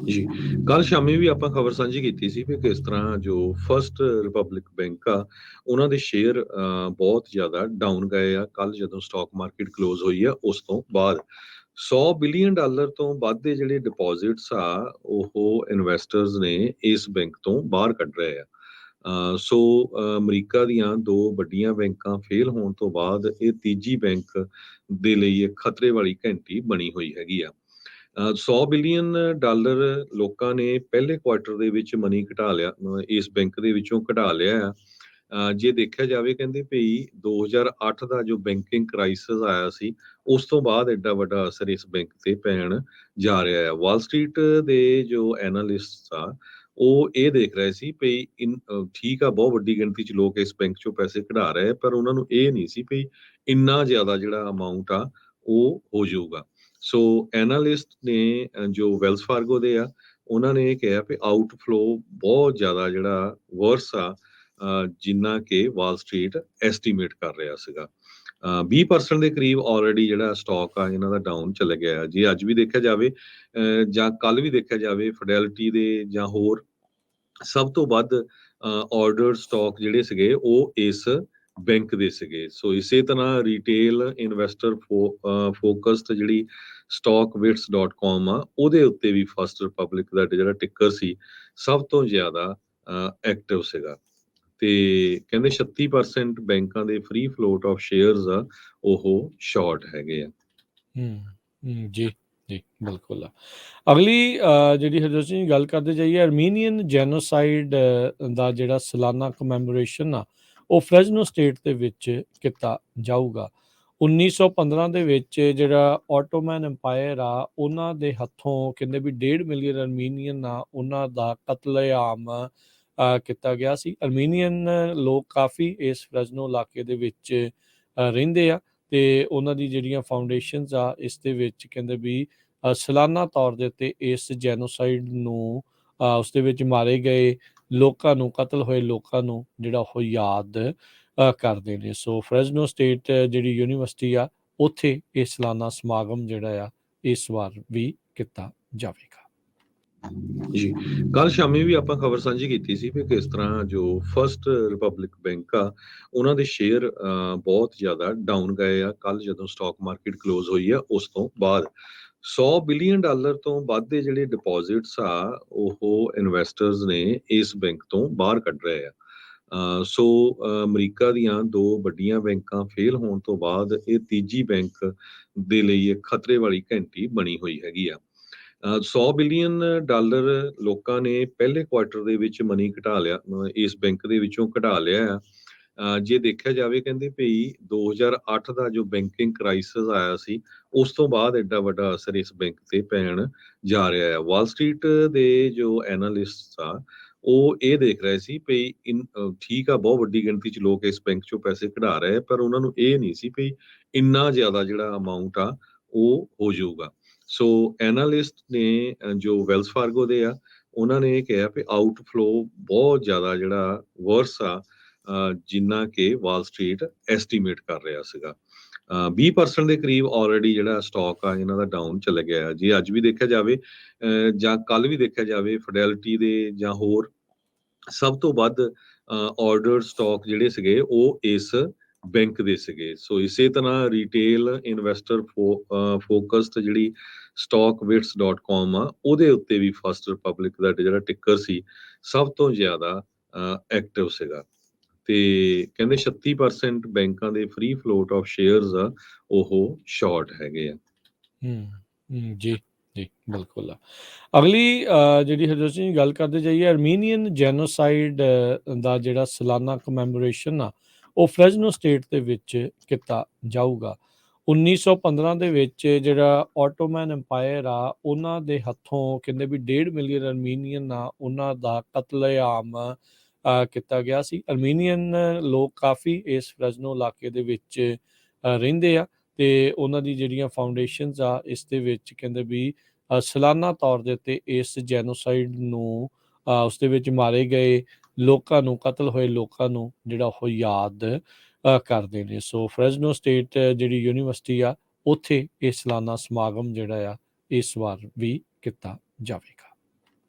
ਜੀ ਕੱਲ ਸ਼ਾਮੀ ਵੀ ਆਪਾਂ ਖਬਰ ਸਾਂਝੀ ਕੀਤੀ ਸੀ ਵੀ ਕਿਸ ਤਰ੍ਹਾਂ ਜੋ ਫਰਸਟ ਰਿਪਬਲਿਕ ਬੈਂਕ ਆ ਉਹਨਾਂ ਦੇ ਸ਼ੇਅਰ ਬਹੁਤ ਜ਼ਿਆਦਾ ਡਾਊਨ ਗਏ ਆ ਕੱਲ ਜਦੋਂ ਸਟਾਕ ਮਾਰਕੀਟ ਕਲੋਜ਼ ਹੋਈ ਆ ਉਸ ਤੋਂ ਬਾਅਦ $100 ਬਿਲੀਅਨ ਤੋਂ ਵੱਧ ਦੇ ਜਿਹੜੇ ਡਿਪੋਜ਼ਿਟਸ ਆ ਉਹ ਇਨਵੈਸਟਰਸ ਨੇ ਇਸ ਬੈਂਕ ਤੋਂ ਬਾਹਰ ਕੱਢ ਰਹੇ ਆ ਸੋ ਅਮਰੀਕਾ ਦੀਆਂ ਦੋ ਵੱਡੀਆਂ ਬੈਂਕਾਂ ਫੇਲ ਹੋਣ ਤੋਂ ਬਾਅਦ ਇਹ ਤੀਜੀ ਬੈਂਕ ਦੇ ਲਈ ਇੱਕ ਖਤਰੇ ਵਾਲੀ ਘੰਟੀ ਬਣੀ ਹੋਈ ਹੈਗੀ ਆ $100 ਬਿਲੀਅਨ ਲੋਕਾਂ ਨੇ ਪਹਿਲੇ ਕੁਆਰਟਰ ਦੇ ਵਿੱਚ ਮਨੀ ਘਟਾ ਲਿਆ ਇਸ ਬੈਂਕ ਦੇ ਵਿੱਚੋਂ ਕਢਾ ਲਿਆ ਆ ਜੇ ਦੇਖਿਆ ਜਾਵੇ ਕਹਿੰਦੇ ਭਈ 2008 ਦਾ ਜੋ ਬੈਂਕਿੰਗ ਕ੍ਰਾਈਸਿਸ ਆਇਆ ਸੀ ਉਸ ਤੋਂ ਬਾਅਦ ਐਡਾ ਵੱਡਾ ਅਸਰ ਇਸ ਬੈਂਕ ਤੇ ਪੈਣ ਜਾ ਰਿਹਾ ਹੈ ਵਾਲ ਸਟਰੀਟ ਦੇ ਜੋ ਐਨਾਲਿਸਟਸ ਆ ਉਹ ਇਹ ਦੇਖ ਰਹੇ ਸੀ ਭਈ ਠੀਕ ਆ ਬਹੁਤ ਵੱਡੀ ਗਿਣਤੀ 'ਚ ਲੋਕ ਇਸ ਬੈਂਕ 'ਚੋਂ ਪੈਸੇ ਕਢਾ ਰਹੇ ਆ, ਪਰ ਉਹਨਾਂ ਨੂੰ ਇਹ ਨਹੀਂ ਸੀ ਭਈ ਇੰਨਾ ਜ਼ਿਆਦਾ ਜਿਹੜਾ ਅਮਾਉਂਟ ਆ ਉਹ ਹੋ ਜਾਊਗਾ ਸੋ ਐਨਾਲਿਸਟ ਨੇ ਜੋ ਵੈਲਸ ਫਾਰਗੋ ਦੇ ਆ ਉਹਨਾਂ ਨੇ ਇਹ ਕਿਹਾ ਵੀ ਆਊਟਫਲੋ ਬਹੁਤ ਜ਼ਿਆਦਾ ਜਿਹੜਾ ਵਰਸ ਆ ਜਿੰਨਾ ਕਿ ਵਾਲ ਸਟਰੀਟ ਐਸਟੀਮੇਟ ਕਰ ਰਿਹਾ ਸੀਗਾ 20% ਦੇ ਕਰੀਬ ਆਲਰੇਡੀ ਜਿਹੜਾ ਸਟਾਕ ਆ ਇਹਨਾਂ ਦਾ ਡਾਊਨ ਚਲੇ ਗਿਆ ਜੇ ਅੱਜ ਵੀ ਦੇਖਿਆ ਜਾਵੇ ਜਾਂ ਕੱਲ ਵੀ ਦੇਖਿਆ ਜਾਵੇ ਫਿਡੈਲਿਟੀ ਦੇ ਜਾਂ ਹੋਰ ਸਭ ਤੋਂ ਵੱਧ ਆਰਡਰ ਸਟਾਕ ਜਿਹੜੇ ਸੀਗੇ ਉਹ ਇਸ ਬੈਂਕ ਦੇ ਸੀਗੇ ਸੋ ਇਸੇ ਤਰ੍ਹਾਂ ਰੀਟੇਲ ਇਨਵੈਸਟਰ ਫੋਕਸਡ ਜਿਹੜੀ stockbits.com ਆ ਉਹਦੇ ਉੱਤੇ ਵੀ ਫਸਟ ਰਿਪਬਲਿਕ ਦਾ ਜਿਹੜਾ ਟਿੱਕਰ ਸੀ ਸਭ ਤੋਂ ਜ਼ਿਆਦਾ ਐਕਟਿਵ ਸੀਗਾ ਤੇ ਕਹਿੰਦੇ 36% ਬੈਂਕਾਂ ਦੇ ਫ੍ਰੀ ਫਲੋਟ ਆਫ ਸ਼ੇਅਰਸ ਆ ਉਹ ਸ਼ਾਰਟ ਹੈਗੇ ਆ ਜੀ ਜੀ ਬਿਲਕੁਲ ਅਗਲੀ ਜਿਹੜੀ ਹਰਜੋਤ ਸਿੰਘ ਗੱਲ ਕਰਦੇ ਜਾਈਏ ਅਰਮੀਨੀਅਨ ਜੈਨੋਸਾਈਡ ਦਾ ਜਿਹੜਾ ਸਾਲਾਨਾ ਕਮੈਮੋਰੇਸ਼ਨ ਆ ਉਹ ਫ੍ਰੈਜ਼ਨੋ ਸਟੇਟ ਦੇ ਵਿੱਚ ਕੀਤਾ ਜਾਊਗਾ 1915 ਦੇ ਵਿੱਚ ਜਿਹੜਾ ਆਟੋਮੈਨ ਐਮਪਾਇਰ ਆ ਉਹਨਾਂ ਦੇ ਹੱਥੋਂ ਕਹਿੰਦੇ ਵੀ 1.5 ਮਿਲੀਅਨ ਅਰਮੀਨੀਅਨ ਆ ਉਹਨਾਂ ਦਾ ਕਤਲੇਆਮ ਕੀਤਾ ਗਿਆ ਸੀ ਅਰਮੀਨੀਅਨ ਲੋਕ ਕਾਫੀ ਇਸ ਫ੍ਰੈਜ਼ਨੋ ਇਲਾਕੇ ਦੇ ਵਿੱਚ ਰਹਿੰਦੇ ਆ ਤੇ ਉਹਨਾਂ ਦੀ ਜਿਹੜੀਆਂ ਫਾਊਂਡੇਸ਼ਨਸ ਆ ਇਸ ਦੇ ਵਿੱਚ ਕਹਿੰਦੇ ਵੀ ਸਾਲਾਨਾ ਤੌਰ ਦੇ ਉੱਤੇ ਇਸ ਜੈਨੋਸਾਈਡ ਨੂੰ ਉਸ ਦੇ ਵਿੱਚ ਮਾਰੇ ਗਏ ਲੋਕਾਂ ਨੂੰ ਕਤਲ ਹੋਏ ਲੋਕਾਂ ਨੂੰ ਜਿਹੜਾ ਉਹ ਯਾਦ ਕਰਦੇ ਨੇ ਸੋ ਫ੍ਰੈਜ਼ਨੋ ਸਟੇਟ ਜਿਹੜੀ ਯੂਨੀਵਰਸਿਟੀ ਆ ਉੱਥੇ ਇਹ ਸਾਲਾਨਾ ਸਮਾਗਮ ਜਿਹੜਾ ਆ ਇਸ ਵਾਰ ਵੀ ਕੀਤਾ ਜਾਵੇਗਾ ਜੀ ਕੱਲ ਸ਼ਾਮੀ ਵੀ ਆਪਾਂ ਖਬਰ ਸਾਂਝੀ ਕੀਤੀ ਸੀ ਵੀ ਕਿਸ ਤਰ੍ਹਾਂ ਜੋ ਫਰਸਟ ਰਿਪਬਲਿਕ ਬੈਂਕ ਆ ਉਹਨਾਂ ਦੇ ਸ਼ੇਅਰ ਬਹੁਤ ਜ਼ਿਆਦਾ ਡਾਊਨ ਗਏ ਆ ਕੱਲ ਜਦੋਂ ਸਟਾਕ ਮਾਰਕੀਟ ਕਲੋਜ਼ ਹੋਈ ਆ ਉਸ ਤੋਂ ਬਾਅਦ $100 ਬਿਲੀਅਨ ਤੋਂ ਵੱਧ ਦੇ ਜਿਹੜੇ ਡਿਪੋਜ਼ਿਟਸ ਆ ਉਹ ਇਨਵੈਸਟਰਸ ਨੇ ਇਸ ਬੈਂਕ ਤੋਂ ਬਾਹਰ ਕੱਢ ਰਹੇ ਆ ਸੋ ਅਮਰੀਕਾ ਦੀਆਂ ਦੋ ਵੱਡੀਆਂ ਬੈਂਕਾਂ ਫੇਲ ਹੋਣ ਤੋਂ ਬਾਅਦ ਇਹ ਤੀਜੀ ਬੈਂਕ ਦੇ ਲਈ ਇੱਕ ਖਤਰੇ ਵਾਲੀ ਘੰਟੀ ਬਣੀ ਹੋਈ ਹੈਗੀ ਆ $100 ਬਿਲੀਅਨ ਲੋਕਾਂ ਨੇ ਪਹਿਲੇ ਕੁਆਰਟਰ ਦੇ ਵਿੱਚ ਮਨੀ ਘਟਾ ਲਿਆ ਇਸ ਬੈਂਕ ਦੇ ਵਿੱਚੋਂ ਕਢਾ ਲਿਆ ਆ ਜੇ ਦੇਖਿਆ ਜਾਵੇ ਕਹਿੰਦੇ ਭਈ 2008 ਦਾ ਜੋ ਬੈਂਕਿੰਗ ਕ੍ਰਾਈਸਿਸ ਆਇਆ ਸੀ ਉਸ ਤੋਂ ਬਾਅਦ ਐਡਾ ਵੱਡਾ ਅਸਰ ਇਸ ਬੈਂਕ ਤੇ ਪੈਣ ਜਾ ਰਿਹਾ ਹੈ ਵਾਲ ਸਟਰੀਟ ਦੇ ਜੋ ਐਨਾਲਿਸਟਸ ਆ ਉਹ ਇਹ ਦੇਖ ਰਹੇ ਸੀ ਭਈ ਠੀਕ ਆ ਬਹੁਤ ਵੱਡੀ ਗਿਣਤੀ 'ਚ ਲੋਕ ਇਸ ਬੈਂਕ 'ਚੋਂ ਪੈਸੇ ਕਢਾ ਰਹੇ ਆ, ਪਰ ਉਹਨਾਂ ਨੂੰ ਇਹ ਨਹੀਂ ਸੀ ਭਈ ਇੰਨਾ ਜ਼ਿਆਦਾ ਜਿਹੜਾ ਅਮਾਉਂਟ ਆ ਉਹ ਹੋ ਜਾਊਗਾ ਸੋ ਐਨਾਲਿਸਟ ਨੇ ਜੋ ਵੈਲਸ ਫਾਰਗੋ ਦੇ ਆ ਉਹਨਾਂ ਨੇ ਇਹ ਕਿਹਾ ਵੀ ਆਊਟਫਲੋ ਬਹੁਤ ਜ਼ਿਆਦਾ ਜਿਹੜਾ ਵਰਸ ਆ ਜਿੰਨਾ ਕਿ ਵਾਲ ਸਟਰੀਟ ਐਸਟੀਮੇਟ ਕਰ ਰਿਹਾ ਸੀਗਾ 20% ਦੇ ਕਰੀਬ ਆਲਰੇਡੀ ਜਿਹੜਾ ਸਟਾਕ ਆ ਇਹਨਾਂ ਦਾ ਡਾਊਨ ਚਲੇ ਗਿਆ ਜੇ ਅੱਜ ਵੀ ਦੇਖਿਆ ਜਾਵੇ ਜਾਂ ਕੱਲ ਵੀ ਦੇਖਿਆ ਜਾਵੇ ਫਿਡੈਲਿਟੀ ਦੇ ਜਾਂ ਹੋਰ ਸਭ ਤੋਂ ਵੱਧ ਆਰਡਰ ਸਟਾਕ ਜਿਹੜੇ ਸੀਗੇ ਉਹ ਇਸ ਬੈਂਕ ਦੇ ਸੀਗੇ ਸੋ ਇਸੇ ਤਰ੍ਹਾਂ ਰੀਟੇਲ ਇਨਵੈਸਟਰ ਫੋਕਸਡ ਜਿਹੜੀ stockbits.com ਆ ਉਹਦੇ ਉੱਤੇ ਵੀ ਫਸਟ ਰਿਪਬਲਿਕ ਦਾ ਜਿਹੜਾ ਟਿੱਕਰ ਸੀ ਸਭ ਤੋਂ ਜ਼ਿਆਦਾ ਐਕਟਿਵ ਸੀਗਾ ਤੇ ਕਹਿੰਦੇ 36% ਬੈਂਕਾਂ ਦੇ ਫ੍ਰੀ ਫਲੋਟ ਆਫ ਸ਼ੇਅਰਸ ਆ ਉਹ ਸ਼ਾਰਟ ਹੈਗੇ ਆ ਜੀ ਜੀ ਬਿਲਕੁਲ ਅਗਲੀ ਜਿਹੜੀ ਹਰਜੋਤ ਸਿੰਘ ਗੱਲ ਕਰਦੇ ਜਾਈਏ ਅਰਮੀਨੀਅਨ ਜੈਨੋਸਾਈਡ ਦਾ ਜਿਹੜਾ ਸਾਲਾਨਾ ਕਮੈਮੋਰੇਸ਼ਨ ਆ ਉਹ ਫ੍ਰੈਜ਼ਨੋ ਸਟੇਟ ਦੇ ਵਿੱਚ ਕੀਤਾ ਜਾਊਗਾ 1915 ਦੇ ਵਿੱਚ ਜਿਹੜਾ ਆਟੋਮੈਨ ਐਮਪਾਇਰ ਆ ਉਹਨਾਂ ਦੇ ਹੱਥੋਂ ਕਹਿੰਦੇ ਵੀ 1.5 ਮਿਲੀਅਨ ਅਰਮੀਨੀਅਨ ਆ ਉਹਨਾਂ ਦਾ ਕਤਲੇਆਮ ਕੀਤਾ ਗਿਆ ਸੀ ਅਰਮੀਨੀਅਨ ਲੋਕ ਕਾਫੀ ਇਸ ਫ੍ਰੈਜ਼ਨੋ ਇਲਾਕੇ ਦੇ ਵਿੱਚ ਰਹਿੰਦੇ ਆ ਤੇ ਉਹਨਾਂ ਦੀ ਜਿਹੜੀਆਂ ਫਾਊਂਡੇਸ਼ਨਸ ਆ ਇਸ ਦੇ ਵਿੱਚ ਕਹਿੰਦੇ ਵੀ ਸਾਲਾਨਾ ਤੌਰ ਦੇ ਉੱਤੇ ਇਸ ਜੈਨੋਸਾਈਡ ਨੂੰ ਉਸ ਦੇ ਵਿੱਚ ਮਾਰੇ ਗਏ ਲੋਕਾਂ ਨੂੰ ਕਤਲ ਹੋਏ ਲੋਕਾਂ ਨੂੰ ਜਿਹੜਾ ਉਹ ਯਾਦ ਕਰਦੇ ਨੇ ਸੋ ਫ੍ਰੈਜ਼ਨੋ ਸਟੇਟ ਜਿਹੜੀ ਯੂਨੀਵਰਸਿਟੀ ਆ ਉੱਥੇ ਇਹ ਸਾਲਾਨਾ ਸਮਾਗਮ ਜਿਹੜਾ ਆ ਇਸ ਵਾਰ ਵੀ ਕੀਤਾ ਜਾਵੇਗਾ